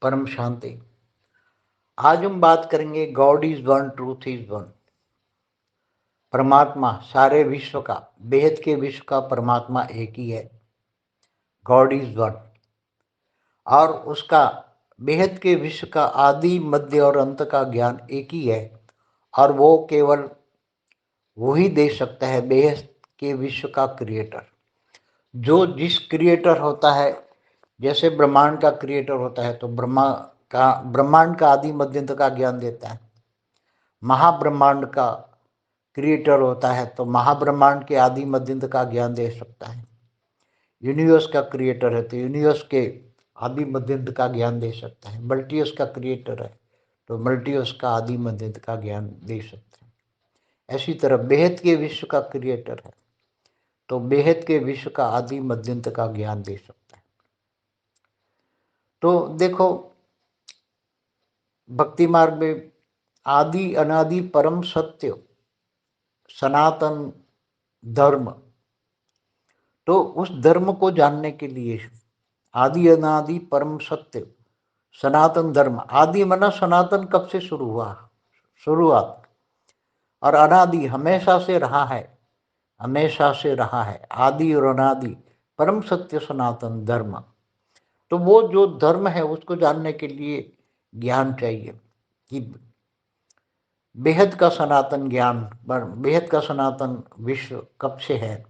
परम शांति। आज हम बात करेंगे God is one, truth is one. परमात्मा सारे विश्व का, बेहद के विश्व का परमात्मा एक ही है। God is one. और उसका बेहद के विश्व का आदि, मध्य और अंत का ज्ञान एक ही है। और वो केवल वही दे सकता है, बेहद के विश्व का क्रिएटर। जो जिस क्रिएटर होता है, जैसे ब्रह्मांड का क्रिएटर होता है तो ब्रह्मांड का आदि मध्य अंत का ज्ञान देता है। महाब्रह्मांड का क्रिएटर होता है तो महाब्रह्मांड के आदि मध्य अंत का ज्ञान दे सकता है। यूनिवर्स का क्रिएटर है तो यूनिवर्स के आदि मध्य अंत का ज्ञान दे सकता है। मल्टीवर्स का क्रिएटर है तो मल्टीवर्स का आदि मध्य अंत का ज्ञान दे सकता है। ऐसी तरह बेहद के विश्व का क्रिएटर है तो बेहद के विश्व का आदि मध्य अंत का ज्ञान दे सकता है। तो देखो, भक्ति मार्ग में आदि अनादि परम सत्य सनातन धर्म, तो उस धर्म को जानने के लिए आदि अनादि परम सत्य सनातन धर्म, आदि मना सनातन कब से शुरू हुआ, शुरुआत, और अनादि हमेशा से रहा है, हमेशा से रहा है। आदि और अनादि परम सत्य सनातन धर्म, तो वो जो धर्म है उसको जानने के लिए ज्ञान चाहिए कि बेहद का सनातन ज्ञान, बेहद का सनातन विश्व कब से है।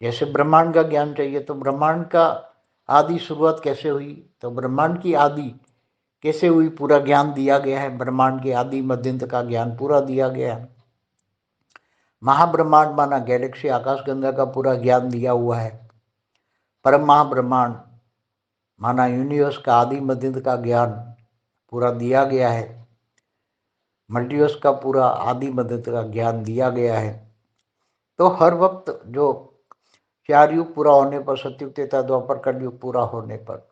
जैसे ब्रह्मांड का ज्ञान चाहिए तो ब्रह्मांड का आदि शुरुआत कैसे हुई, तो ब्रह्मांड की आदि कैसे हुई पूरा ज्ञान दिया गया है। ब्रह्मांड के आदि मध्यंत का ज्ञान पूरा दिया गया है। महाब्रह्मांड माना गैलेक्सी आकाशगंगा का पूरा ज्ञान दिया हुआ है। परम महाब्रह्मांड माना यूनिवर्स का आदि मध्यंत का ज्ञान पूरा दिया गया है। मल्टीवर्स का पूरा आदि मध्यंत का ज्ञान दिया गया है। तो हर वक्त जो चार युग पूरा होने पर, सतयुग त्रेता द्वापर कलयुग पूरा होने पर,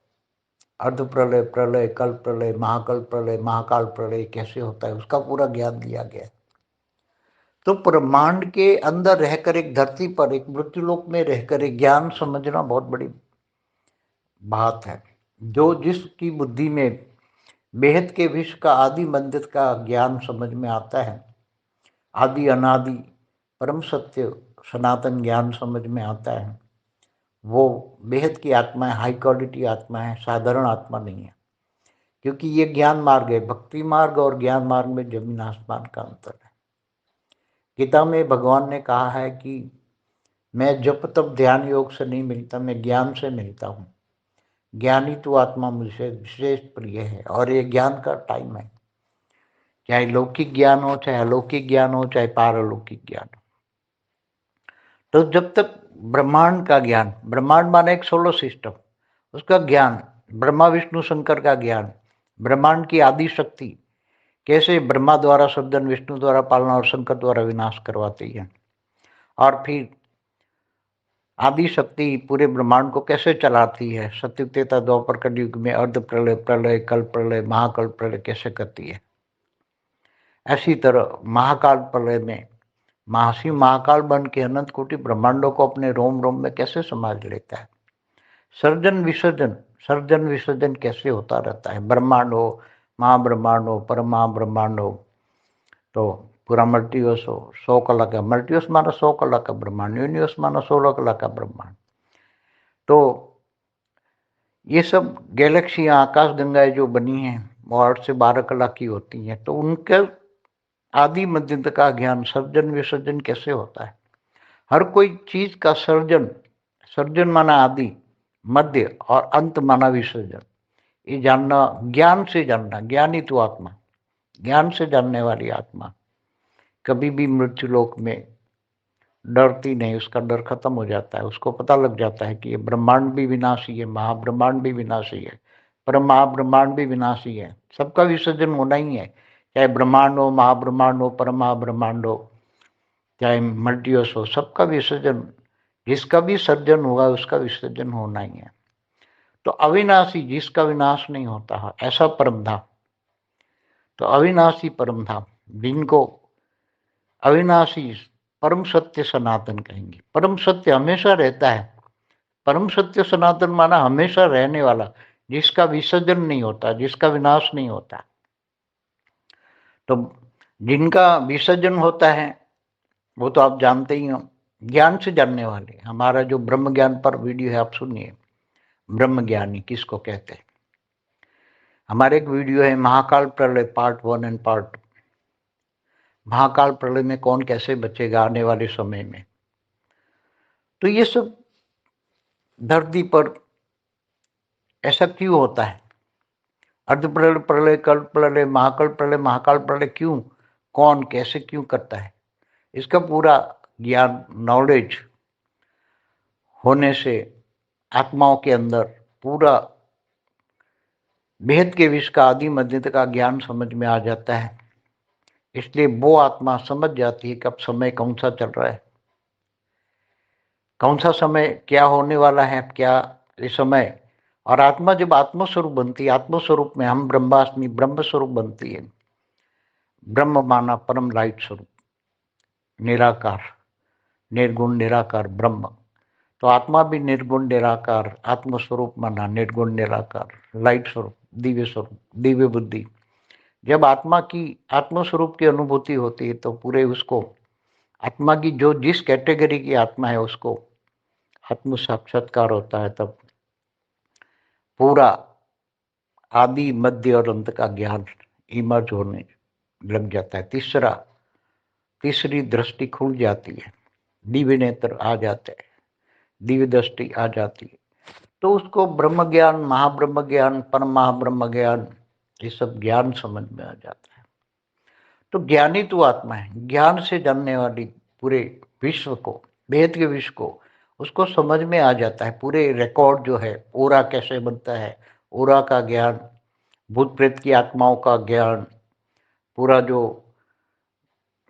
अर्ध प्रलय, प्रलय, कल प्रलय, महाकल प्रलय, महाकाल प्रलय कैसे होता है उसका पूरा ज्ञान दिया गया है। तो ब्रह्मांड के अंदर रहकर, एक धरती पर, एक मृत्युलोक में रहकर एक ज्ञान समझना बहुत बड़ी बात है। जो जिसकी बुद्धि में बेहद के विश्व का आदि मंदिर का ज्ञान समझ में आता है, आदि अनादि परम सत्य सनातन ज्ञान समझ में आता है, वो बेहद की आत्मा है, हाई क्वालिटी आत्मा है, साधारण आत्मा नहीं है। क्योंकि ये ज्ञान मार्ग है। भक्ति मार्ग और ज्ञान मार्ग में जमीन आसमान का अंतर है। गीता में भगवान ने कहा है कि मैं जप तप ध्यान योग से नहीं मिलता, मैं ज्ञान से मिलता हूँ। ज्ञानी तो आत्मा मुझसे विशेष प्रिय है। और ये ज्ञान का टाइम है, चाहे लौकिक ज्ञान हो, चाहे अलौकिक ज्ञान हो, चाहे पारलौकिक ज्ञान हो। तो जब तक ब्रह्मांड का ज्ञान, ब्रह्मांड माने एक सोलर सिस्टम, उसका ज्ञान, ब्रह्मा विष्णु शंकर का ज्ञान, ब्रह्मांड की आदि शक्ति कैसे ब्रह्मा द्वारा सृजन, विष्णु द्वारा पालना और शंकर द्वारा विनाश करवाती है, और फिर आदि शक्ति पूरे ब्रह्मांड को कैसे चलाती है, सतयुग त्रेता द्वापर कलयुग में अर्ध प्रलय, प्रलय, कल प्रलय, महाकल प्रलय कैसे करती है। ऐसी तरह महाकाल प्रलय में महाशिव महाकाल बन के अनंत कोटि ब्रह्मांडों को अपने रोम रोम में कैसे समाज लेता है। सर्जन विसर्जन, सर्जन विसर्जन कैसे होता रहता है। ब्रह्मांड हो, महाब्रह्मांड हो, परमा ब्रह्मांड हो, तो पूरा मल्टीवर्स हो, 100 कला का मल्टीवर्स माना 100 कला का ब्रह्मांड, यूनिवर्स माना 16 कला का ब्रह्मांड। तो ये सब गैलेक्सियां, आकाश गंगाएं जो बनी हैं वो 8 से 12 कला की होती हैं। तो उनके आदि मध्यंत का ज्ञान, सर्जन विसर्जन कैसे होता है। हर कोई चीज का सर्जन, सर्जन माना आदि, मध्य और अंत माना विसर्जन, ये जानना, ज्ञान से जानना। ज्ञानी तो आत्मा, ज्ञान से जानने वाली आत्मा कभी भी मृत्युलोक में डरती नहीं। उसका डर खत्म हो जाता है। उसको पता लग जाता है कि ये ब्रह्मांड भी विनाशी है, महाब्रह्मांड भी विनाशी है, परम महाब्रह्मांड भी विनाशी है। सबका विसर्जन होना ही है, चाहे ब्रह्मांड हो, महाब्रह्मांड हो, परम महाब्रह्मांड हो, चाहे मल्टीवर्स हो, सबका विसर्जन, जिसका भी सर्जन हुआ उसका विसर्जन होना ही है। तो अविनाशी, जिसका विनाश नहीं होता है, ऐसा परम धाम। तो अविनाशी परम धाम, जिनको अविनाशी परम सत्य सनातन कहेंगे। परम सत्य हमेशा रहता है। परम सत्य सनातन माना हमेशा रहने वाला, जिसका विसर्जन नहीं होता, जिसका विनाश नहीं होता। तो जिनका विसर्जन होता है वो तो आप जानते ही हो, ज्ञान से जानने वाले। हमारा जो ब्रह्म ज्ञान पर वीडियो है आप सुनिए, ब्रह्म ज्ञानी किसको कहते हैं। हमारे एक वीडियो है महाकाल प्रलय पार्ट 1 एंड पार्ट 2। महाकाल प्रलय में कौन कैसे बचेगा आने वाले समय में। तो ये सब धरती पर ऐसा क्यों होता है, अर्ध प्रलय, प्रलय, कल्प प्रलय, महाकाल प्रलय क्यों, कौन कैसे क्यों करता है, इसका पूरा ज्ञान नॉलेज होने से आत्माओं के अंदर पूरा बेहद के विश्व का आदि मध्य का ज्ञान समझ में आ जाता है। इसलिए वो आत्मा समझ जाती है कि अब समय कौन सा चल रहा है, कौन सा समय क्या होने वाला है, क्या ये समय। और आत्मा जब आत्मस्वरूप बनती है, आत्मस्वरूप में हम ब्रह्मास्मि ब्रह्म स्वरूप बनती है। ब्रह्म माना परम लाइट स्वरूप, निराकार, निर्गुण निराकार ब्रह्म। तो आत्मा भी निर्गुण निराकार, आत्मस्वरूप माना निर्गुण निराकार, लाइट स्वरूप, दिव्य स्वरूप, दिव्य बुद्धि। जब आत्मा की आत्मस्वरूप की अनुभूति होती है तो पूरे उसको आत्मा की जो जिस कैटेगरी की आत्मा है उसको आत्म साक्षात्कार होता है। तब पूरा आदि मध्य और अंत का ज्ञान इमर्ज होने लग जाता है। तीसरी दृष्टि खुल जाती है, दिव्य नेत्र आ जाते हैं, दिव्य दृष्टि आ जाती है। तो उसको ब्रह्म ज्ञान, महाब्रह्म ज्ञान, परम महाब्रह्म ज्ञान, ये सब ज्ञान समझ में आ जाता है। तो ज्ञानी तो आत्मा है, ज्ञान से जानने वाली पूरे विश्व को, वेद के विश्व को, उसको समझ में आ जाता है। पूरे रिकॉर्ड जो है, ओरा कैसे बनता है, ओरा का ज्ञान, भूत प्रेत की आत्माओं का ज्ञान, पूरा जो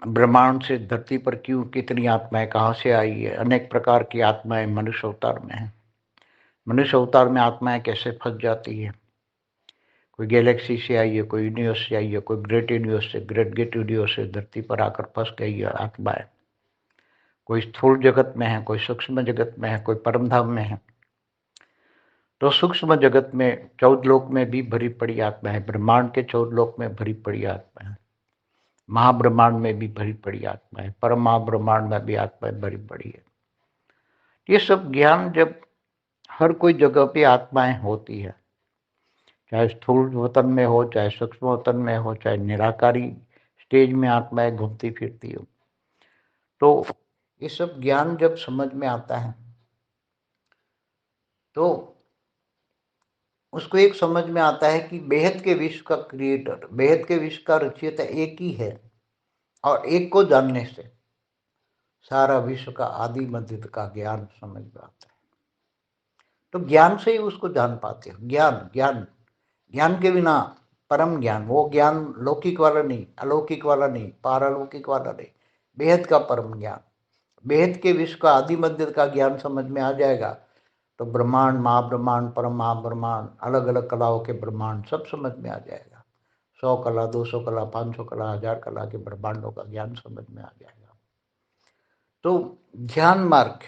ब्रह्मांड से धरती पर क्यों कितनी आत्माएं कहाँ से आई है, अनेक प्रकार की आत्माएं मनुष्य अवतार में है। मनुष्य अवतार में आत्माएं कैसे फंस जाती है, कोई गैलेक्सी से आई है, कोई यूनिवर्स से आई है, कोई ग्रेट यूनिवर्स से, ग्रेट गेट यूनिवर्स से धरती पर आकर फंस गई है आत्माएं। कोई स्थूल जगत में है, कोई सूक्ष्म जगत में है, कोई परम धाम में है। तो सूक्ष्म जगत में 14 लोक में भी भरी पड़ी आत्मा है, ब्रह्मांड के 14 लोक में भरी पड़ी आत्मा है, महाब्रह्मांड में भी भरी पड़ी आत्मा है, परम महाब्रह्मांड में भी आत्माएं भरी पड़ी है। ये सब ज्ञान जब हर कोई जगह पे आत्माएं होती है, चाहे स्थूल वतन में हो, चाहे सूक्ष्म वतन में हो, चाहे निराकारी स्टेज में आत्माएं घूमती फिरती हो, तो ये सब ज्ञान जब समझ में आता है तो उसको एक समझ में आता है कि बेहद के विश्व का क्रिएटर, बेहद के विश्व का रचयिता एक ही है। और एक को जानने से सारा विश्व का आदि मध्य का ज्ञान समझ में आता है। तो ज्ञान से ही उसको जान पाते हो। ज्ञान ज्ञान ज्ञान के बिना परम ज्ञान, वो ज्ञान लौकिक वाला नहीं, अलौकिक वाला नहीं, पारलौकिक वाला नहीं, बेहद का परम ज्ञान, बेहद के विश्व का आदि मध्य का ज्ञान समझ में आ जाएगा तो ब्रह्मांड, महाब्रह्मांड, परम महाब्रह्मांड, अलग अलग कलाओं के ब्रह्मांड सब समझ में आ जाएगा। 100 कला, 200 कला, 500 कला, 1000 कला के ब्रह्मांडों का ज्ञान समझ में आ जाएगा। तो ज्ञान मार्ग,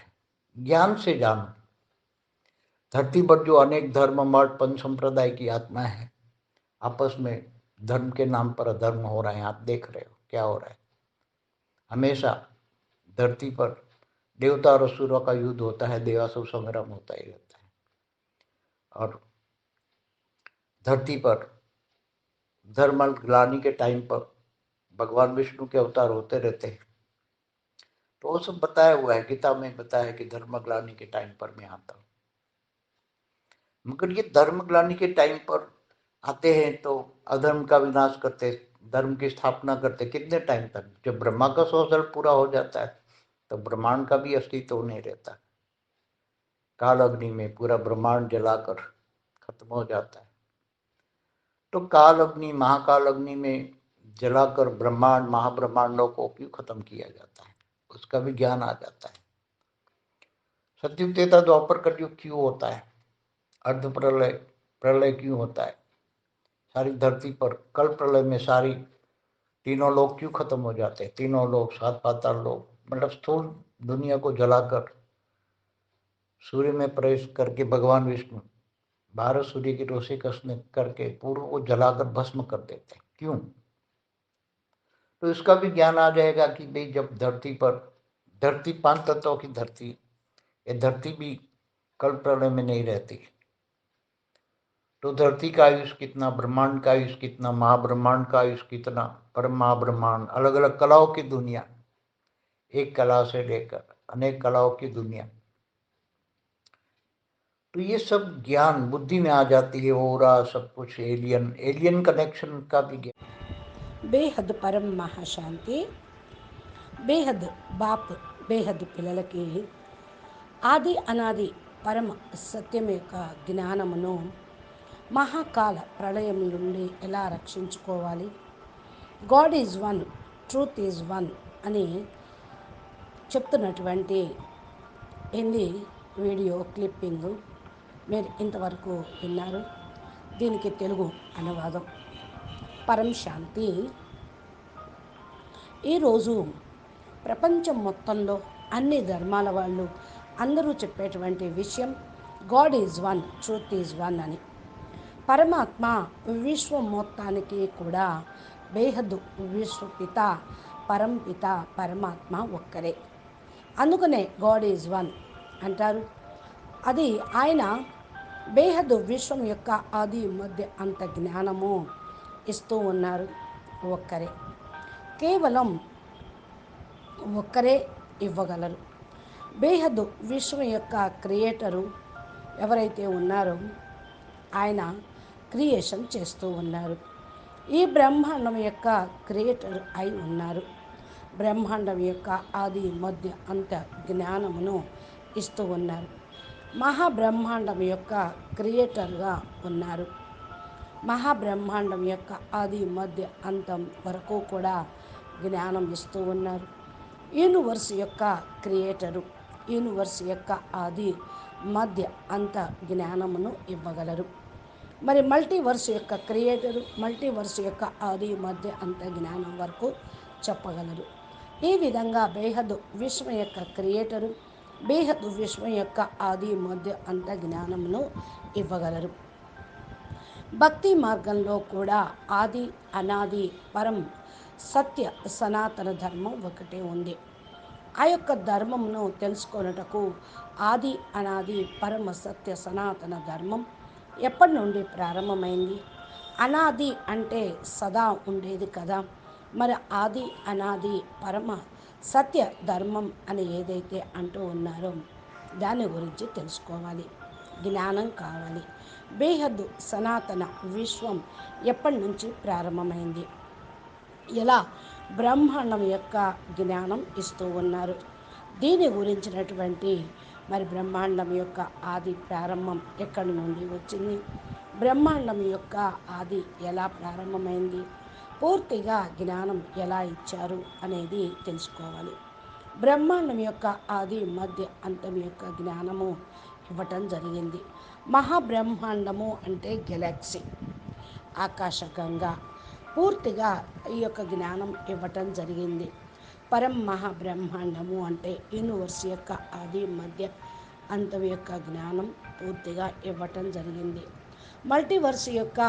ज्ञान से जान। धरती पर जो अनेक धर्म, मठ, पंच संप्रदाय की आत्मा है, आपस में धर्म के नाम पर अधर्म हो रहे हैं। आप देख रहे हो क्या हो रहा है। हमेशा धरती पर देवता और असुरों का युद्ध होता है, देवासुर संग्राम होता ही रहता है। और धरती पर धर्म ग्लानि के टाइम पर भगवान विष्णु के अवतार होते रहते हैं। तो वो सब बताया हुआ है, गीता में बताया है कि धर्म ग्लानि के टाइम पर मैं आता हूँ। मगर ये धर्म ग्लानि के टाइम पर आते हैं तो अधर्म का विनाश करते, धर्म की स्थापना करते। कितने टाइम तक? जब ब्रह्मा का 100 साल पूरा हो जाता है तो ब्रह्मांड का भी अस्तित्व नहीं रहता। काल अग्नि में पूरा ब्रह्मांड जलाकर खत्म हो जाता है। तो काल अग्नि, महाकाल अग्नि में जलाकर ब्रह्मांड, महाब्रह्मांडों को क्यों खत्म किया जाता है, उसका भी ज्ञान आ जाता है। सतयुग त्रेता द्वापर कलयुग क्यों होता है, अर्ध प्रलय, प्रलय क्यों होता है, सारी धरती पर कल प्रलय में सारी तीनों लोग क्यों खत्म हो जाते हैं, तीनों लोग, 7 पाताल लोग, मतलब स्थूल दुनिया को जलाकर सूर्य में प्रवेश करके भगवान विष्णु भारत सूर्य की रोशनी कसने करके पूर्व को जलाकर भस्म कर देते हैं। क्यों? तो इसका भी ज्ञान आ जाएगा कि भाई जब धरती 5 तत्वों की धरती, ये धरती भी कल प्रलय में नहीं रहती, तो धरती का आयुष कितना, ब्रह्मांड का आयुष कितना, महाब्रह्मांड का आयुष कितना, परम महाब्रह्मांड, अलग अलग कलाओं की दुनिया, एक कला से लेकर अनेक कलाओं की दुनिया। तो ये सब ज्ञान बुद्धि में आ जाती है, ओरा सब कुछ, एलियन कनेक्शन का भी ज्ञान। బేహద్ పరం మహాశాంతి. బేహద్ బాప్ బేహద్ పిల్లలకి ఆది అనాది పరమ సత్యం యొక్క జ్ఞానమును మహాకాల ప్రళయం నుండి ఎలా రక్షించుకోవాలి, God is one, truth is one అని చెప్తున్నటువంటి హిందీ వీడియో క్లిప్పింగ్ మీరు ఇంతవరకు విన్నారు. దీనికి తెలుగు అనువాదం. పరం శాంతి. ఈరోజు ప్రపంచం మొత్తంలో అన్ని ధర్మాల వాళ్ళు అందరూ చెప్పేటువంటి విషయం God is one, truth is one అని. పరమాత్మ విశ్వం మొత్తానికి కూడా బేహద్దు విశ్వపిత, పరంపిత పరమాత్మ ఒక్కరే. అందుకనే గాడ్ ఈజ్ వన్ అంటారు. అది ఆయన బేహద్దు విశ్వం యొక్క ఆది మధ్య అంత జ్ఞానము ఇస్తూ ఉన్నారు. ఒక్కరే, కేవలం ఒక్కరే ఇవ్వగలరు. బేహద్దు విశ్వం యొక్క క్రియేటరు ఎవరైతే ఉన్నారో ఆయన క్రియేషన్ చేస్తూ ఉన్నారు. ఈ బ్రహ్మాండం యొక్క క్రియేటర్ అయి ఉన్నారు. బ్రహ్మాండం యొక్క ఆది మధ్య అంత జ్ఞానమును ఇస్తూ ఉన్నారు. మహాబ్రహ్మాండం యొక్క క్రియేటర్గా ఉన్నారు. మహాబ్రహ్మాండం యొక్క ఆది మధ్య అంతం వరకు కూడా జ్ఞానం ఇస్తూ ఉన్నారు. యూనివర్స్ యొక్క క్రియేటరు, యూనివర్స్ యొక్క ఆది మధ్య అంత జ్ఞానమును ఇవ్వగలరు. మరి మల్టీవర్స్ యొక్క క్రియేటరు, మల్టీవర్స్ యొక్క ఆది మధ్య అంత జ్ఞానం వరకు చెప్పగలరు. ఈ విధంగా బేహద్దు విశ్వం యొక్క క్రియేటరు, బేహద్దు విశ్వం యొక్క ఆది మధ్య అంత జ్ఞానమును ఇవ్వగలరు. భక్తి మార్గంలో కూడా ఆది అనాది పరం సత్య సనాతన ధర్మం ఒకటే ఉంది. ఆ యొక్క ధర్మమును తెలుసుకొనుటకు ఆది అనాది పరమ సత్య సనాతన ధర్మం ఎప్పటి నుండి ప్రారంభమైంది? అనాది అంటే సదా ఉండేది కదా. మరి ఆది అనాది పరమ సత్య ధర్మం అని ఏదైతే అంటూ ఉన్నారో దాని గురించి తెలుసుకోవాలి, జ్ఞానం కావాలి. బేహద్దు సనాతన విశ్వం ఎప్పటి నుంచి ప్రారంభమైంది, ఎలా బ్రహ్మాండం యొక్క జ్ఞానం ఇస్తూ ఉన్నారు. దీని గురించినటువంటి మరి బ్రహ్మాండం యొక్క ఆది ప్రారంభం ఎక్కడి నుండి వచ్చింది, బ్రహ్మాండం యొక్క ఆది ఎలా ప్రారంభమైంది, పూర్తిగా జ్ఞానం ఎలా ఇచ్చారు అనేది తెలుసుకోవాలి. బ్రహ్మాండం యొక్క ఆది మధ్య అంతం యొక్క జ్ఞానము ఇవ్వటం జరిగింది. మహాబ్రహ్మాండము అంటే గెలాక్సీ, ఆకాశగంగా, పూర్తిగా ఈ యొక్క జ్ఞానం ఇవ్వటం జరిగింది. పరం మహాబ్రహ్మాండము అంటే యూనివర్స్ యొక్క ఆది మధ్య అంతం యొక్క జ్ఞానం పూర్తిగా ఇవ్వటం జరిగింది. మల్టీవర్స్ యొక్క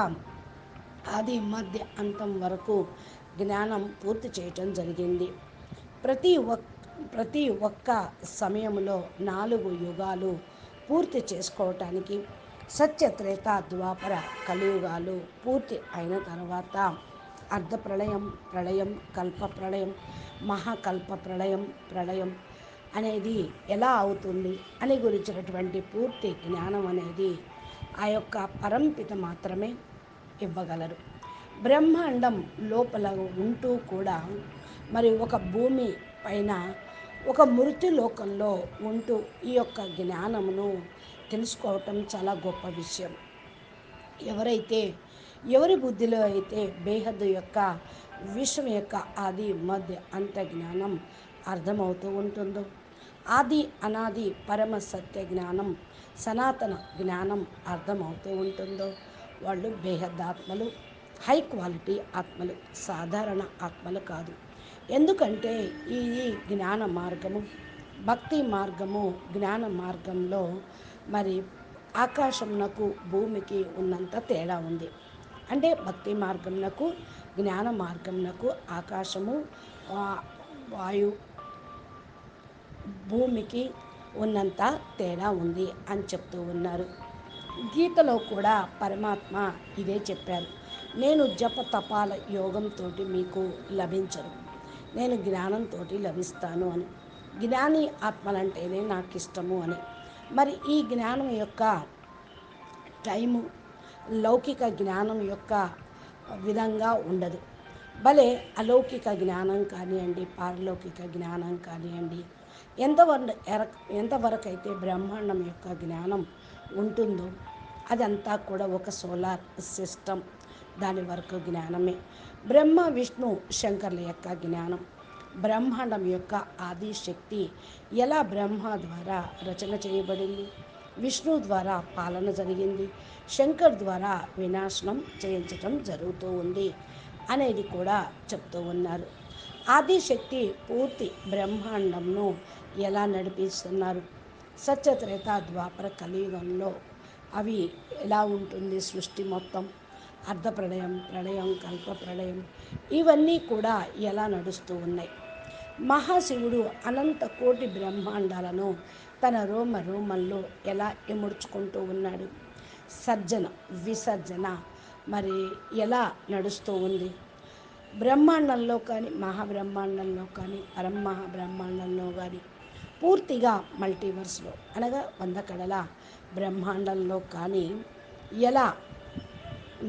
ఆది మధ్య అంతం వరకు జ్ఞానం పూర్తి చేయటం జరిగింది. ప్రతి ఒక్క సమయంలో 4 యుగాలు పూర్తి చేసుకోవటానికి సత్య త్రేత ద్వాపర కలియుగాలు పూర్తి అయిన తర్వాత అర్ధప్రళయం, ప్రళయం, కల్ప ప్రళయం, మహాకల్ప ప్రళయం, ప్రళయం అనేది ఎలా అవుతుంది అని గురించినటువంటి పూర్తి జ్ఞానం అనేది ఆ యొక్క పరంపిత మాత్రమే ఇవ్వగలరు. బ్రహ్మాండం లోపల ఉంటూ కూడా మరి ఒక భూమి పైన ఒక మృత్యు లోకంలో ఉంటూ ఈ యొక్క జ్ఞానమును తెలుసుకోవటం చాలా గొప్ప విషయం. ఎవరి బుద్ధిలో అయితే బేహద్దు యొక్క విశ్వం యొక్క ఆది మధ్య అంత జ్ఞానం అర్థమవుతూ ఉంటుందో, ఆది అనాది పరమ సత్య జ్ఞానం, సనాతన జ్ఞానం అర్థమవుతూ ఉంటుందో వాళ్ళు బేహద్దాత్మలు, హై క్వాలిటీ ఆత్మలు, సాధారణ ఆత్మలు కాదు. ఎందుకంటే ఈ జ్ఞాన మార్గము, భక్తి మార్గము, జ్ఞాన మార్గంలో మరి ఆకాశమునకు భూమికి ఉన్నంత తేడా ఉంది. అంటే భక్తి మార్గమునకు జ్ఞాన మార్గమునకు ఆకాశము వాయు భూమికి ఉన్నంత తేడా ఉంది అని చెప్తూ ఉన్నారు. గీతలో కూడా పరమాత్మ ఇదే చెప్పారు. నేను జప తపాల యోగంతో మీకు లభించను, నేను జ్ఞానంతో లభిస్తాను అని. జ్ఞాని ఆత్మలంటేనే నాకు ఇష్టము అని. మరి ఈ జ్ఞానం యొక్క టైము లౌకిక జ్ఞానం యొక్క విధంగా ఉండదు. భలే అలౌకిక జ్ఞానం కానివ్వండి, పారలౌకిక జ్ఞానం కానివ్వండి, ఎంతవరకు అయితే బ్రహ్మాండం యొక్క జ్ఞానం ఉంటుందో అదంతా కూడా ఒక సోలార్ సిస్టమ్, దాని వరకు జ్ఞానమే. బ్రహ్మ విష్ణు శంకర్ల యొక్క జ్ఞానం, బ్రహ్మాండం యొక్క ఆది శక్తి ఎలా బ్రహ్మ ద్వారా రచన చేయబడింది, విష్ణు ద్వారా పాలన జరిగింది, శంకర్ ద్వారా వినాశనం చేయించటం జరుగుతూ ఉంది అనేది కూడా చెప్తూ ఉన్నారు. ఆదిశక్తి పూర్తి బ్రహ్మాండంను ఎలా నడిపిస్తున్నారు, సత్యత్రేత ద్వాపర కలియుగంలో అవి ఎలా ఉంటుంది, సృష్టి మొత్తం అర్ధప్రళయం, ప్రళయం, కల్ప ప్రళయం ఇవన్నీ కూడా ఎలా నడుస్తూ ఉన్నాయి. మహాశివుడు అనంత కోటి బ్రహ్మాండాలను తన రోమ రోమల్లో ఎలా ఇముడ్చుకుంటూ ఉన్నాడు. సర్జన విసర్జన మరి ఎలా నడుస్తూ ఉంది. బ్రహ్మాండంలో కానీ, మహాబ్రహ్మాండంలో కానీ, పరమమహాబ్రహ్మాండంలో కానీ, పూర్తిగా మల్టీవర్స్లో అనగా 100 కళల బ్రహ్మాండంలో కానీ ఎలా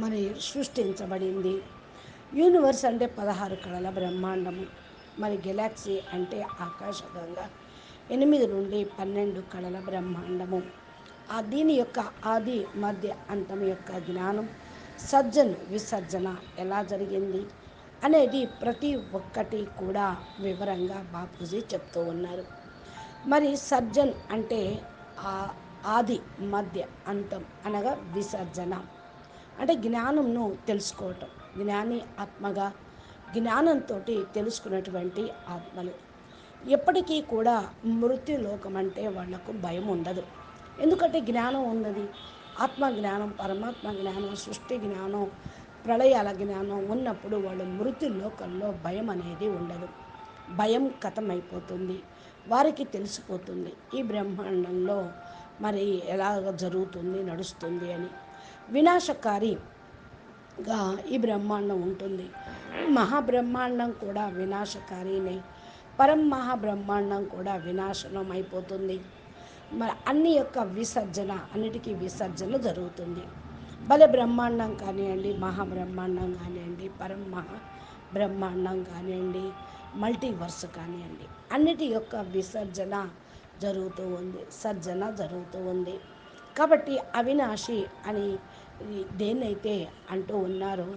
మరి సృష్టించబడింది. యూనివర్స్ అంటే 16 కళల బ్రహ్మాండము, మరి గెలాక్సీ అంటే ఆకాశగంగా 8 నుండి 12 కళల బ్రహ్మాండము. దీని యొక్క ఆది మధ్య అంతం యొక్క జ్ఞానం, సర్జన్ విసర్జన ఎలా జరిగింది అనేది ప్రతి ఒక్కటి కూడా వివరంగా బాపూజీ చెప్తూ ఉన్నారు. మరి సర్జన్ అంటే ఆది మధ్య అంతం అనగా విసర్జన అంటే జ్ఞానంను తెలుసుకోవటం. జ్ఞాని ఆత్మగా జ్ఞానంతో తెలుసుకున్నటువంటి ఆత్మలు ఎప్పటికీ కూడా మృత్యులోకం అంటే వాళ్లకు భయం ఉండదు. ఎందుకంటే జ్ఞానం ఉన్నది. ఆత్మ జ్ఞానం, పరమాత్మ జ్ఞానం, సృష్టి జ్ఞానం, ప్రళయాల జ్ఞానం ఉన్నప్పుడు వాళ్ళు మృత్యులోకంలో భయం అనేది ఉండదు. భయం కథమైపోతుంది, వారికి తెలిసిపోతుంది ఈ బ్రహ్మాండంలో మరి ఎలాగ జరుగుతుంది, నడుస్తుంది అని. వినాశకారిగా ఈ బ్రహ్మాండం ఉంటుంది. మహాబ్రహ్మాండం కూడా వినాశకారినే, మహాబ్రహ్మాండం కూడా వినాశనం అయిపోతుంది. మరి అన్ని యొక్క విసర్జన, అన్నిటికీ విసర్జన జరుగుతుంది. భలే బ్రహ్మాండం కానివ్వండి, మహాబ్రహ్మాండం కానివ్వండి, బ్రహ్మాండం కానివ్వండి, మల్టీవర్స్ కానివ్వండి, అన్నిటి యొక్క విసర్జన జరుగుతూ ఉంది, సర్జన జరుగుతూ ఉంది. కాబట్టి అవినాశి అని దేన్నైతే అంటూ ఉన్నారో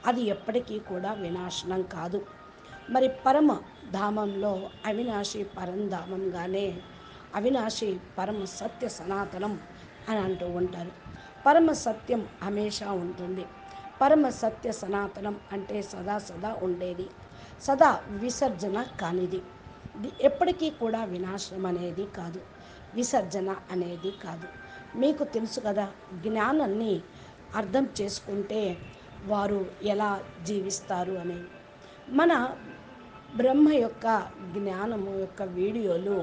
అది ఎప్పటికీ కూడా వినాశనం కాదు. మరి పరమ ధామంలో అవినాశి పరంధామంగానే అవినాశి పరమ సత్య సనాతనం అని అంటూ ఉంటారు. పరమ సత్యం హమేషా ఉంటుంది. పరమ సత్య సనాతనం అంటే సదా సదా ఉండేది, సదా విసర్జన కానిది. ఎప్పటికీ కూడా వినాశనం అనేది కాదు, విసర్జన అనేది కాదు. మీకు తెలుసు కదా, జ్ఞానాన్ని అర్థం చేసుకుంటే వారు ఎలా జీవిస్తారు అనేది. మన బ్రహ్మ యొక్క జ్ఞానము యొక్క వీడియోలు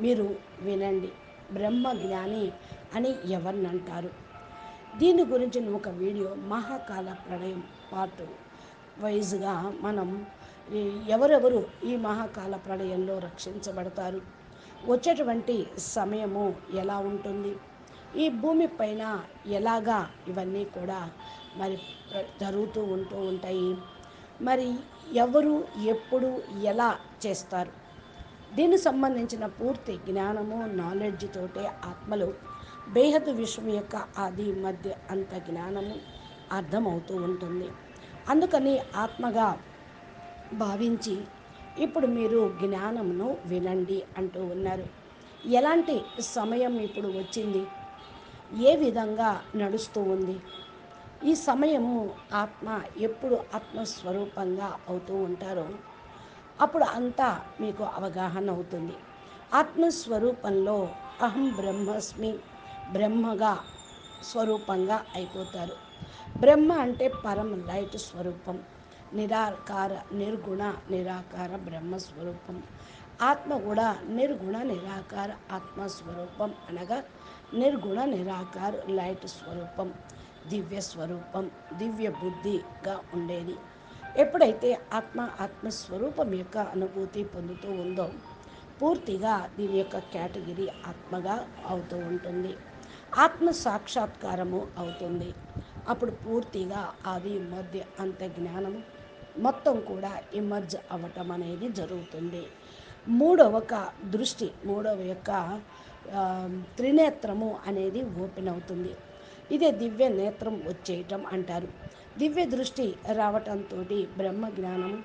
మీరు వినండి. బ్రహ్మ జ్ఞాని అని ఎవరినంటారు, దీని గురించి ఒక వీడియో మహాకాల ప్రళయం పార్ట్ వైజ్గా మనం ఎవరెవరు ఈ మహాకాల ప్రళయంలో రక్షించబడతారు, వచ్చేటువంటి సమయము ఎలా ఉంటుంది, ఈ భూమి పైన ఎలాగా ఇవన్నీ కూడా మరి జరుగుతూ ఉంటాయి, మరి ఎవరు ఎప్పుడు ఎలా చేస్తారు, దీనికి సంబంధించిన పూర్తి జ్ఞానము నాలెడ్జ్ తోటే ఆత్మలు బేహద్దు విశ్వం యొక్క ఆది మధ్య అంత జ్ఞానము అర్థమవుతూ ఉంటుంది. అందుకని ఆత్మగా భావించి ఇప్పుడు మీరు జ్ఞానమును వినండి అంటూ ఉన్నారు. ఎలాంటి సమయం ఇప్పుడు వచ్చింది, ఏ విధంగా నడుస్తూ ఉంది, ఈ సమయము ఆత్మ ఎప్పుడు ఆత్మస్వరూపంగా అవుతూ ఉంటారో అప్పుడు అంతా మీకు అవగాహన అవుతుంది. ఆత్మస్వరూపంలో అహం బ్రహ్మస్మి బ్రహ్మగా స్వరూపంగా అయిపోతారు. బ్రహ్మ అంటే పరమ లైట్ స్వరూపం, నిరాకార నిర్గుణ నిరాకార బ్రహ్మస్వరూపం. ఆత్మ కూడా నిర్గుణ నిరాకార ఆత్మస్వరూపం, అనగా నిర్గుణ నిరాకార లైట్ స్వరూపం, దివ్య స్వరూపం, దివ్య బుద్ధిగా ఉండేది. ఎప్పుడైతే ఆత్మస్వరూపం యొక్క అనుభూతి పొందుతూ ఉందో పూర్తిగా దీని యొక్క కేటగిరీ ఆత్మగా అవుతూ ఉంటుంది. ఆత్మ సాక్షాత్కారము అవుతుంది. అప్పుడు పూర్తిగా ఆది మధ్య అంత జ్ఞానము మొత్తం కూడా ఇమర్జ్ అవ్వటం అనేది జరుగుతుంది. మూడవ యొక్క త్రినేత్రము అనేది ఓపెన్ అవుతుంది. ఇదే దివ్య నేత్రం వచ్చేయటం అంటారు. దివ్య దృష్టి రావటంతో బ్రహ్మ జ్ఞానము,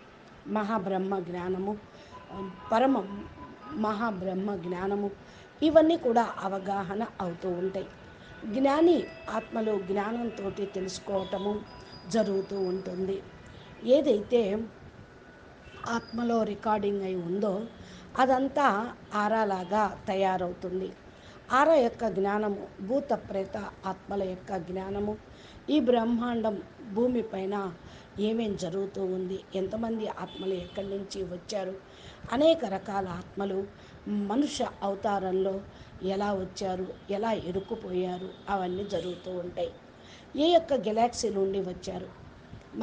మహాబ్రహ్మ జ్ఞానము, పరమ మహాబ్రహ్మ జ్ఞానము ఇవన్నీ కూడా అవగాహన అవుతూ ఉంటాయి. జ్ఞాని ఆత్మలో జ్ఞానంతో తెలుసుకోవటము జరుగుతూ ఉంటుంది. ఏదైతే ఆత్మలో రికార్డింగ్ అయి ఉందో అదంతా ఆరాలాగా తయారవుతుంది. ఆరా యొక్క జ్ఞానము, భూత ప్రేత ఆత్మల యొక్క జ్ఞానము, ఈ బ్రహ్మాండం భూమిపైన ఏమేం జరుగుతూ ఉంది, ఎంతమంది ఆత్మలు ఎక్కడి నుంచి వచ్చారు, అనేక రకాల ఆత్మలు మనుష్య అవతారంలో ఎలా వచ్చారు, ఎలా ఇరుక్కుపోయారు, అవన్నీ జరుగుతూ ఉంటాయి. ఏ యొక్క గెలాక్సీ నుండి వచ్చారు,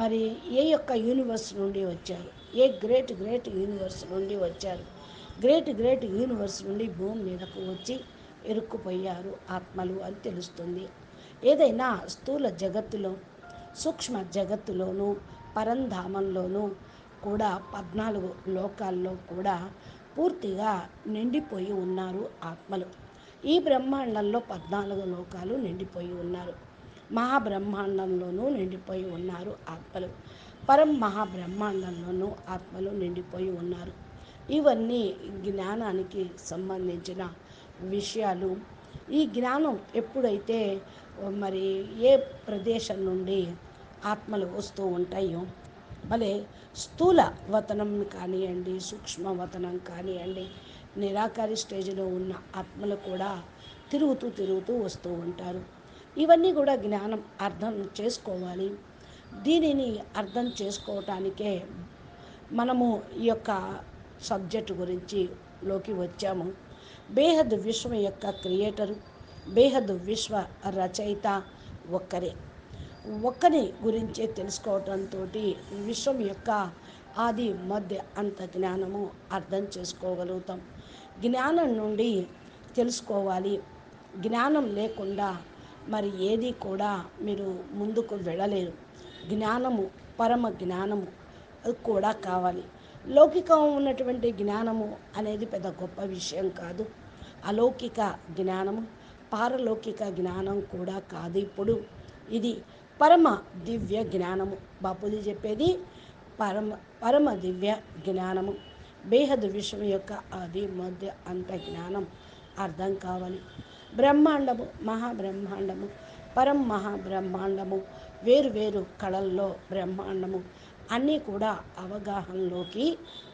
మరి ఏ యొక్క యూనివర్స్ నుండి వచ్చారు, ఏ గ్రేట్ యూనివర్స్ నుండి వచ్చారు, గ్రేట్ యూనివర్స్ నుండి భూమి మీదకు వచ్చి ఇరుక్కుపోయారు ఆత్మలు అని తెలుస్తుంది. ఏదైనా స్థూల జగత్తులో, సూక్ష్మ జగత్తులోనూ, పరంధామంలోనూ కూడా 14 లోకాల్లో కూడా పూర్తిగా నిండిపోయి ఉన్నారు ఆత్మలు. ఈ బ్రహ్మాండంలో 14 లోకాలు నిండిపోయి ఉన్నారు. మహాబ్రహ్మాండంలోనూ నిండిపోయి ఉన్నారు ఆత్మలు. మహాబ్రహ్మాండంలోనూ ఆత్మలు నిండిపోయి ఉన్నారు. ఇవన్నీ జ్ఞానానికి సంబంధించిన విషయాలు. ఈ జ్ఞానం ఎప్పుడైతే మరి ఏ ప్రదేశం నుండి ఆత్మలు వస్తూ ఉంటాయో, భలే స్థూల వతనం కానివ్వండి, సూక్ష్మవతనం కానివ్వండి, నిరాకారి స్టేజ్లో ఉన్న ఆత్మలు కూడా తిరుగుతూ వస్తూ ఉంటారు. ఇవన్నీ కూడా జ్ఞానం అర్థం చేసుకోవాలి. దీనిని అర్థం చేసుకోవటానికే మనము ఈ యొక్క సబ్జెక్టు లోకి వచ్చాము. బేహద్ విశ్వం యొక్క క్రియేటరు, బేహద్ విశ్వ రచయిత ఒక్కరి గురించే తెలుసుకోవటంతో విశ్వం యొక్క ఆది మధ్య అంత జ్ఞానము అర్థం చేసుకోగలుగుతాం. జ్ఞానం నుండి తెలుసుకోవాలి. జ్ఞానం లేకుండా మరి ఏది కూడా మీరు ముందుకు వెళ్ళలేరు. జ్ఞానము, పరమ జ్ఞానము అది కూడా కావాలి. లౌకికం ఉన్నటువంటి జ్ఞానము అనేది పెద్ద గొప్ప విషయం కాదు. అలౌకిక జ్ఞానము, పారలౌకిక జ్ఞానం కూడా కాదు. ఇప్పుడు ఇది పరమ దివ్య జ్ఞానము. బాపూజీ చెప్పేది పరమ దివ్య జ్ఞానము. బేహద్ విశ్వం యొక్క ఆది మధ్య అంత జ్ఞానం అర్థం కావాలి. బ్రహ్మాండము, మహాబ్రహ్మాండము, మహాబ్రహ్మాండము, వేరు కళల్లో బ్రహ్మాండము అన్నీ కూడా అవగాహనలోకి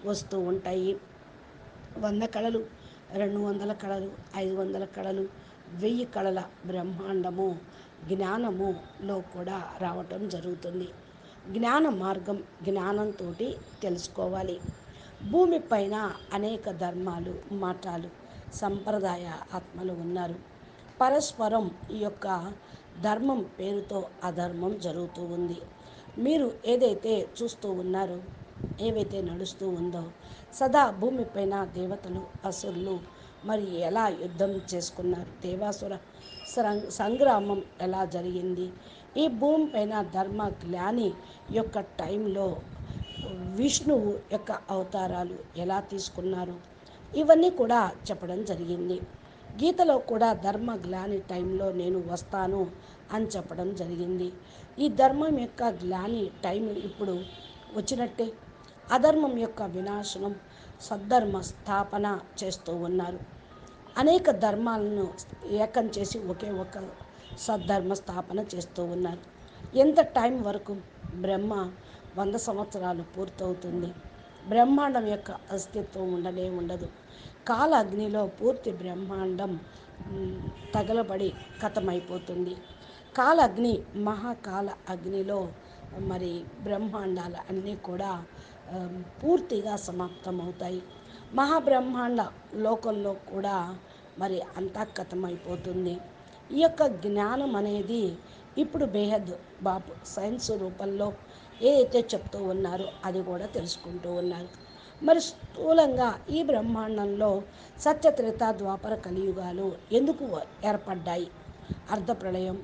వస్తూ ఉంటాయి. 100 కళలు, 200 కళలు, 500 కళలు, 1000 కళల బ్రహ్మాండము జ్ఞానములో కూడా రావటం జరుగుతుంది. జ్ఞాన మార్గం జ్ఞానంతో తెలుసుకోవాలి. భూమిపైన అనేక ధర్మాలు, మతాలు, సంప్రదాయ ఆత్మలు ఉన్నారు. పరస్పరం ఈ యొక్క ధర్మం పేరుతో అధర్మం జరుగుతూ ఉంది. మీరు ఏదైతే చూస్తూ ఉన్నారో, ఏవైతే నడుస్తూ ఉందో, సదా భూమిపైన దేవతలు, అసురులు మరి ఎలా యుద్ధం చేసుకున్నారు, దేవాసుర సంగ్రామం ఎలా జరిగింది, ఈ భూమిపైన ధర్మ గ్లాని యొక్క టైంలో విష్ణువు యొక్క అవతారాలు ఎలా తీసుకున్నారు, ఇవన్నీ కూడా చెప్పడం జరిగింది. గీతలో కూడా ధర్మ గ్లాని టైంలో నేను వస్తాను అని చెప్పడం జరిగింది. ఈ ధర్మం యొక్క గ్లాని టైం ఇప్పుడు వచ్చినట్టే. అధర్మం యొక్క వినాశనం, సద్ధర్మ స్థాపన చేస్తూ ఉన్నారు. అనేక ధర్మాలను ఏకం చేసి ఒకే ఒక సద్ధర్మ స్థాపన చేస్తూ ఉన్నారు. ఎంత టైం వరకు? బ్రహ్మ 100 సంవత్సరాలు పూర్తవుతుంది. బ్రహ్మాండం యొక్క అస్తిత్వం ఉండనే ఉండదు. కాల అగ్నిలో పూర్తి బ్రహ్మాండం తగలబడి కథమైపోతుంది. కాల అగ్ని, మహాకాల అగ్నిలో మరి బ్రహ్మాండాలు అన్నీ కూడా పూర్తిగా సమాప్తమవుతాయి. మహాబ్రహ్మాండ లోకంలో కూడా మరి అంతా కథమైపోతుంది. ఈ యొక్క జ్ఞానం అనేది ఇప్పుడు బేహద్ బాపు సైన్స్ రూపంలో ఏదైతే చెప్తూ ఉన్నారో అది కూడా తెలుసుకుంటూ ఉన్నారు. మరి స్థూలంగా ఈ బ్రహ్మాండంలో సత్యత్రేత ద్వాపర కలియుగాలు ఎందుకు ఏర్పడ్డాయి? అర్ధ ప్రళయం,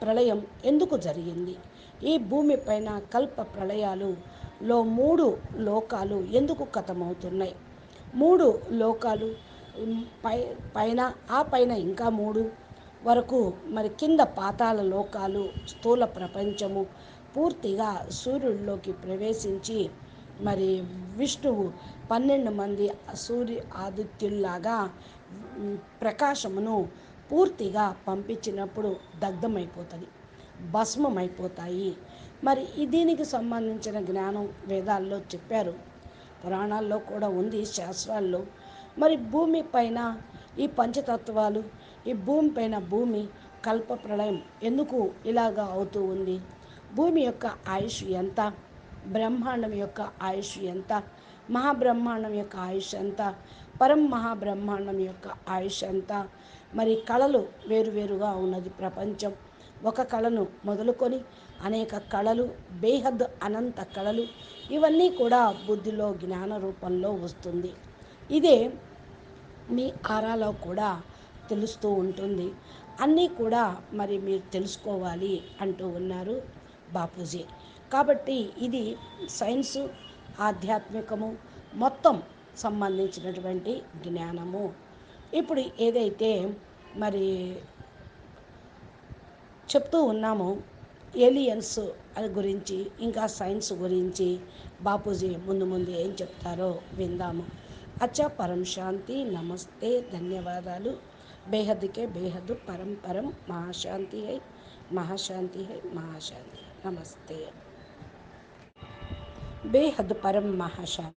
ప్రళయం ఎందుకు జరిగింది? ఈ భూమిపైన కల్ప ప్రళయాలులో 3 లోకాలు ఎందుకు కథమవుతున్నాయి? 3 లోకాలు పైన, ఆ పైన ఇంకా 3 వరకు మరి కింద పాతాళ లోకాలు, స్థూల ప్రపంచము పూర్తిగా సూర్యుడిలోకి ప్రవేశించి మరి విష్ణువు 12 మంది సూర్య ఆదిత్యుల్లాగా ప్రకాశమును పూర్తిగా పంపించినప్పుడు దగ్ధమైపోతుంది, భస్మమైపోతాయి. మరి దీనికి సంబంధించిన జ్ఞానం వేదాల్లో చెప్పారు, పురాణాల్లో కూడా ఉంది, శాస్త్రాల్లో. మరి భూమి పైన ఈ పంచతత్వాలు, ఈ భూమి పైన భూమి కల్ప ప్రళయం ఎందుకు ఇలాగా అవుతూ ఉంది? భూమి యొక్క ఆయుష్ ఎంత? బ్రహ్మాండం యొక్క ఆయుష్ ఎంత? మహాబ్రహ్మాండం యొక్క ఆయుష్ ఎంత? పరం మహాబ్రహ్మాండం యొక్క ఆయుష్ ఎంత? మరి కళలు వేరువేరుగా ఉన్నది ప్రపంచం. ఒక కళను మొదలుకొని అనేక కళలు, బేహద్ అనంత కళలు, ఇవన్నీ కూడా బుద్ధిలో జ్ఞాన రూపంలో వస్తుంది. ఇదే మీ ఆరాలో కూడా తెలుస్తూ ఉంటుంది. అన్నీ కూడా మరి మీరు తెలుసుకోవాలి అంటూ ఉన్నారు బాపూజీ. కాబట్టి ఇది సైన్సు, ఆధ్యాత్మికము మొత్తం సంబంధించినటువంటి జ్ఞానము. ఇప్పుడు ఏదైతే మరి చెప్తూ ఉన్నామో ఏలియన్స్ అది గురించి, ఇంకా సైన్స్ గురించి బాపూజీ ముందు ముందు ఏం చెప్తారో విందాము. అచ్చా, పరం శాంతి, నమస్తే, ధన్యవాదాలు. బేహద్కే బేహద్, పరం పరం, మహాశాంతి హై, మహాశాంతి హై, మహాశాంతి. నమస్తే. బేహద్ పరం మహాశాంతి.